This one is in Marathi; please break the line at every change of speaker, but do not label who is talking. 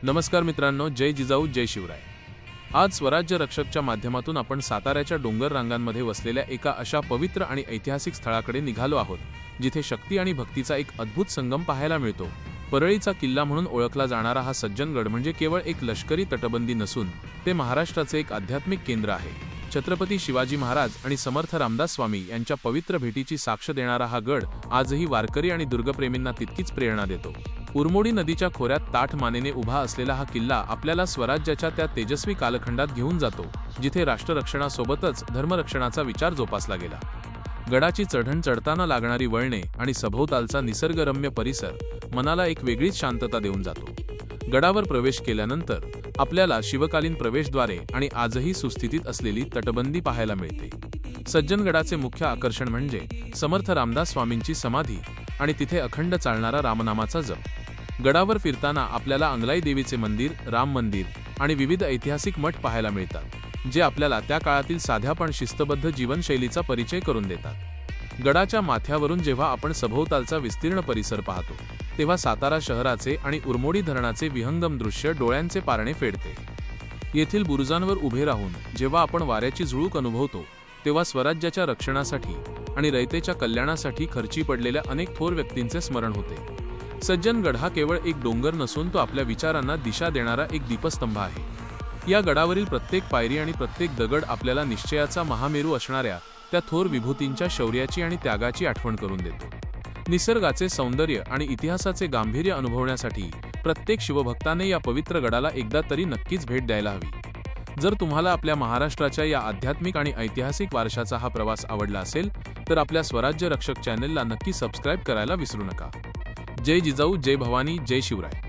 नमस्कार मित्रांनो, जय जिजाऊ जय शिवराय। आज स्वराज्य रक्षकच्या माध्यमातून आपण साताऱ्याच्या डोंगर रांगांमध्ये वसलेल्या एका अशा पवित्र आणि ऐतिहासिक स्थळाकडे निघालो आहोत, जिथे शक्ती आणि भक्तीचा एक अद्भुत संगम पाहायला मिळतो। परळीचा किल्ला म्हणून ओळखला जाणारा हा सज्जनगड म्हणजे केवळ एक लष्करी तटबंदी नसून ते महाराष्ट्राचे एक आध्यात्मिक केंद्र आहे। छत्रपती शिवाजी महाराज आणि समर्थ रामदास स्वामी यांच्या पवित्र भेटीची साक्ष देणारा हा गड आजही वारकरी आणि दुर्गप्रेमींना तितकीच प्रेरणा देतो। उरमोडी नदीच्या खोऱ्यात ताठ मानेने उभा असलेला हा किल्ला आपल्याला स्वराज्याच्या त्या तेजस्वी कालखंडात घेऊन जातो, जिथे राष्ट्ररक्षणासोबतच धर्मरक्षणाचा विचार जोपासला गेला। गडाची चढण चढताना लागणारी वळणे आणि सभोवतालचा निसर्गरम्य परिसर मनाला एक वेगळीच शांतता देऊन जातो। गडावर प्रवेश केल्यानंतर आपल्याला शिवकालीन प्रवेशद्वारे आणि आजही सुस्थितीत असलेली तटबंदी पाहायला मिळते। सज्जनगडाचे मुख्य आकर्षण म्हणजे समर्थ रामदास स्वामींची समाधी आणि तिथे अखंड चालणारा रामनामाचा जप। गडावर फिरताना आपल्याला अंगलाई देवीचे मंदिर, राम मंदिर आणि विविध ऐतिहासिक मठ पाहायला मिळतात, जे आपल्याला त्या काळातील साध्या पण शिस्तबद्ध जीवनशैलीचा परिचय करून देतात। गडाच्या माथ्यावरून जेव्हा आपण सभोवतालचा विस्तीर्ण परिसर पाहतो, तेव्हा सातारा शहराचे आणि उरमोडी धरणाचे विहंगम दृश्य डोळ्यांचे पारणे फेडते। येथील बुरुजांवर उभे राहून जेव्हा आपण वाऱ्याची झुळूक अनुभवतो, तेव्हा स्वराज्याच्या रक्षणासाठी आणि रयतेच्या कल्याणासाठी खर्ची पडलेल्या अनेक थोर व्यक्तींचे स्मरण होते। सज्जनगड हा केवळ एक डोंगर नसून तो आपल्या विचारांना दिशा देणारा एक दीपस्तंभ आहे। या गडावरील प्रत्येक पायरी आणि प्रत्येक दगड आपल्याला निश्चयाचा महामेरू असणाऱ्या त्या थोर विभूतींच्या शौर्याची आणि त्यागाची आठवण करून देतो। निसर्गाचे सौंदर्य आणि इतिहासाचे गांभीर्य अनुभवण्यासाठी प्रत्येक शिवभक्ताने या पवित्र गडाला एकदा तरी नक्कीच भेट द्यायला हवी। जर तुम्हाला आपल्या महाराष्ट्राच्या या आध्यात्मिक आणि ऐतिहासिक वारशाचा हा प्रवास आवडला असेल, तर आपल्या स्वराज्य रक्षक चॅनेलला नक्की सबस्क्राईब करायला विसरू नका। जय जिजाऊ, जय भवानी, जय शिवराय।